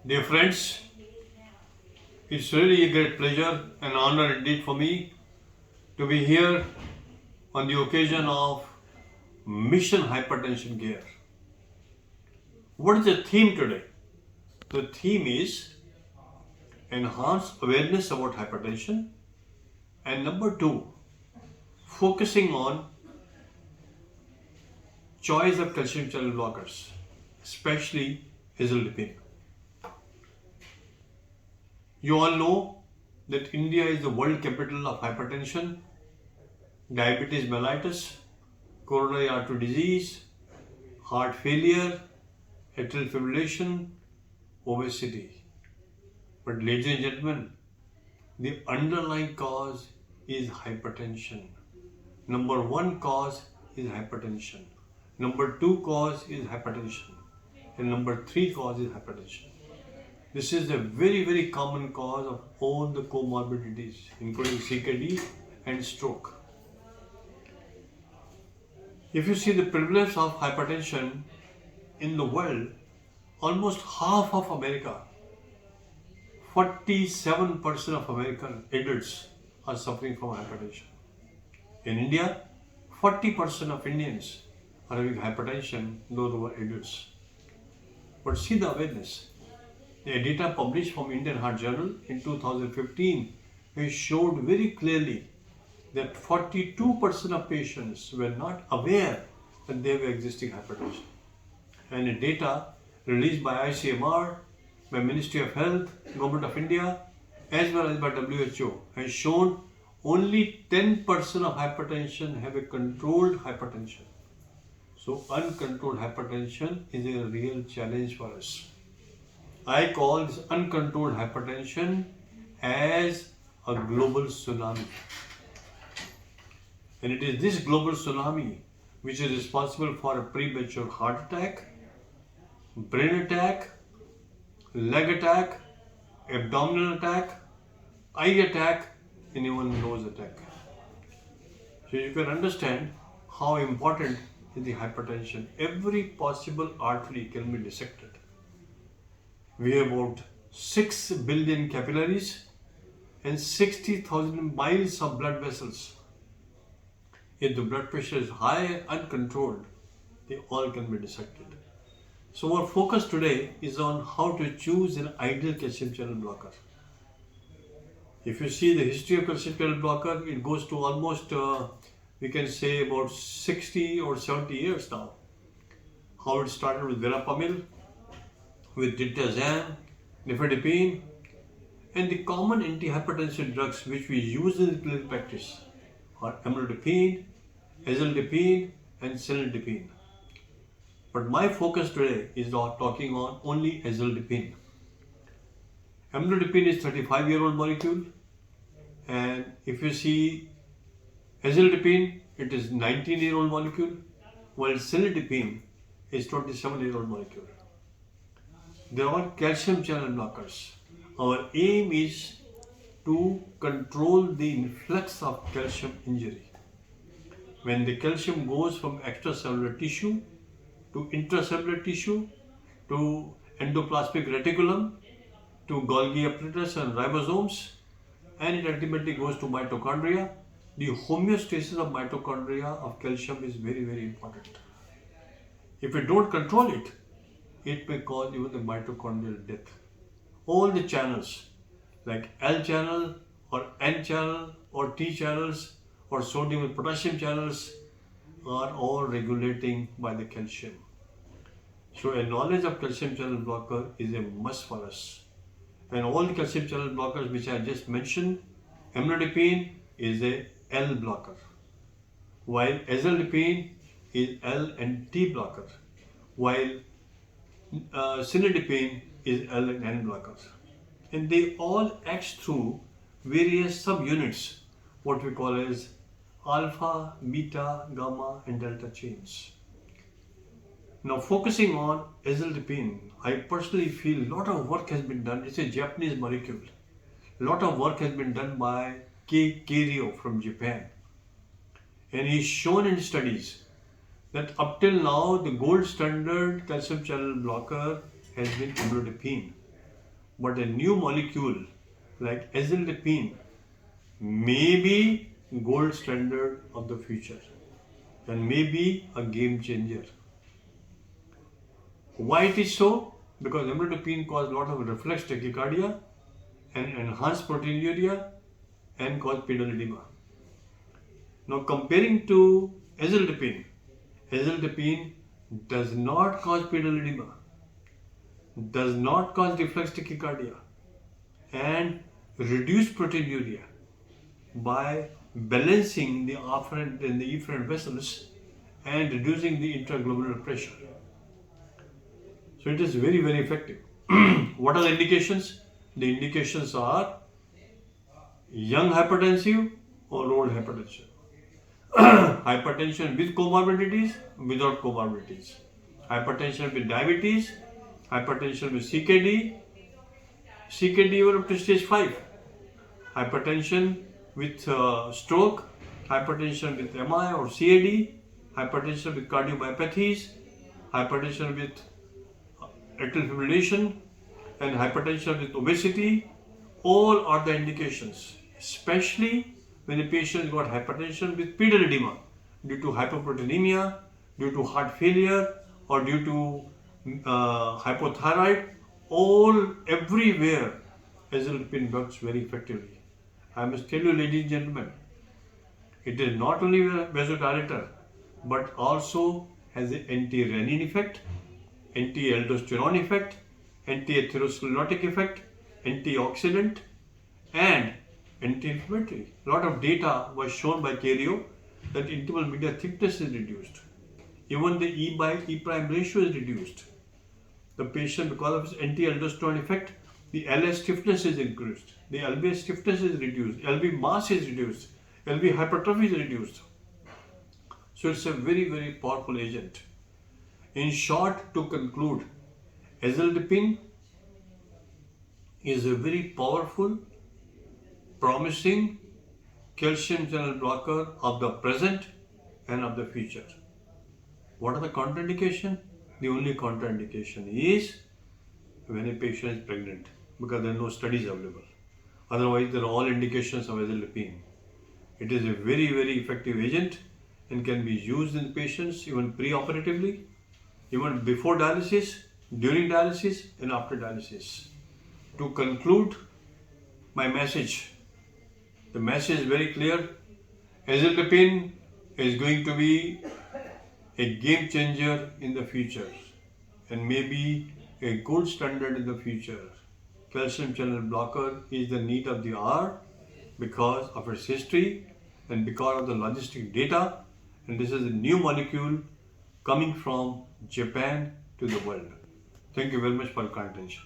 Dear friends, it's really a great pleasure and honor indeed for me to be here on the occasion of Mission Hypertension Care. What is the theme today? The theme is enhance awareness about hypertension, and number two, focusing on choice of calcium channel blockers, especially Azelnidipine. You all know that India is the world capital of hypertension, diabetes mellitus, coronary artery disease, heart failure, atrial fibrillation, obesity. But ladies and gentlemen, the underlying cause is hypertension. Number one cause is hypertension. Number two cause is hypertension. And number three cause is hypertension. This is a very, very common cause of all the comorbidities, including CKD and stroke. If you see the prevalence of hypertension in the world, almost half of America, 47% of American adults are suffering from hypertension. In India, 40% of Indians are having hypertension, those who are adults. But see the awareness. The data published from Indian Heart Journal in 2015 has showed very clearly that 42% of patients were not aware that they were existing hypertension. And the data released by ICMR, by Ministry of Health, Government of India, as well as by WHO, has shown only 10% of hypertension have a controlled hypertension. So uncontrolled hypertension is a real challenge for us. I call this uncontrolled hypertension as a global tsunami. And it is this global tsunami which is responsible for a premature heart attack, brain attack, leg attack, abdominal attack, eye attack, and even nose attack. So you can understand how important is the hypertension. Every possible artery can be dissected. We have about 6 billion capillaries and 60,000 miles of blood vessels. If the blood pressure is high and uncontrolled, they all can be dissected. So our focus today is on how to choose an ideal calcium channel blocker. If you see the history of calcium channel blocker, it goes to almost, we can say about 60 or 70 years now. How it started with verapamil, with diltiazem, nifedipine, and the common antihypertensive drugs which we use in clinical practice are amlodipine, azelnidipine, and azelnidipine. But my focus today is not talking on only azelnidipine. Amlodipine is 35-year-old molecule, and if you see azelnidipine, it is 19-year-old molecule, while azelnidipine is 27-year-old molecule. They are calcium channel blockers. Our aim is to control the influx of calcium injury. When the calcium goes from extracellular tissue to intracellular tissue to endoplasmic reticulum to Golgi apparatus and ribosomes, and it ultimately goes to mitochondria, the homeostasis of mitochondria of calcium is very, very important. If we don't control it, it may cause even the mitochondrial death. All the channels like L channel or N channel or T channels or sodium and potassium channels are all regulating by the calcium. So a knowledge of calcium channel blocker is a must for us. And all the calcium channel blockers which I just mentioned, amlodipine is a L blocker, while azelnidipine is L and T blocker, while azelnidipine is L and N blockers. And they all act through various subunits, what we call as alpha, beta, gamma, and delta chains. Now focusing on azelnidipine, I personally feel a lot of work has been done. It's a Japanese molecule. A lot of work has been done by Keirio from Japan. And he's shown in studies that up till now the gold standard calcium channel blocker has been amlodipine. but a new molecule like azelnidipine may be gold standard of the future and may be a game changer. Why it is so? Because amlodipine causes a lot of reflex tachycardia and enhanced proteinuria and cause pedal edema. Now comparing to azelnidipine does not cause pedal edema, does not cause reflex tachycardia and reduce proteinuria by balancing the afferent and the efferent vessels and reducing the intraglomerular pressure. So it is very, very effective. What are the indications? The indications are young hypertensive or old hypertension. Hypertension with comorbidities, without comorbidities. Hypertension with diabetes, hypertension with CKD, CKD even up to stage 5. Hypertension with stroke, hypertension with MI or CAD, hypertension with cardiomyopathies, hypertension with atrial fibrillation, and hypertension with obesity. All are the indications, especially when the patient has got hypertension with pedal edema due to hyperproteinemia, due to heart failure, or due to hypothyroid. Everywhere, azelnidipine works very effectively. I must tell you, ladies and gentlemen, it is not only a vasodilator, but also has an anti-renin effect, anti-aldosterone effect, anti-atherosclerotic effect, antioxidant, and anti-inflammatory. A lot of data was shown by Cario that intimal media thickness is reduced. Even the E by E prime ratio is reduced. The patient, because of his anti-aldosterone effect, the LS stiffness is increased, the LV stiffness is reduced, LV mass is reduced, LV hypertrophy is reduced. So it's a very, very powerful agent. In short, to conclude, azelnidipine is a very powerful, promising calcium channel blocker of the present and of the future. What are the contraindications? The only contraindication is when a patient is pregnant, because there are no studies available. Otherwise, there are all indications of azelnidipine. It is a very, very effective agent and can be used in patients even pre-operatively, even before dialysis, during dialysis, and after dialysis. To conclude my message, the message is very clear. Azelnidipine is going to be a game changer in the future and maybe a gold standard in the future. Calcium channel blocker is the need of the hour because of its history and because of the logistic data, and this is a new molecule coming from Japan to the world. Thank you very much for your kind attention.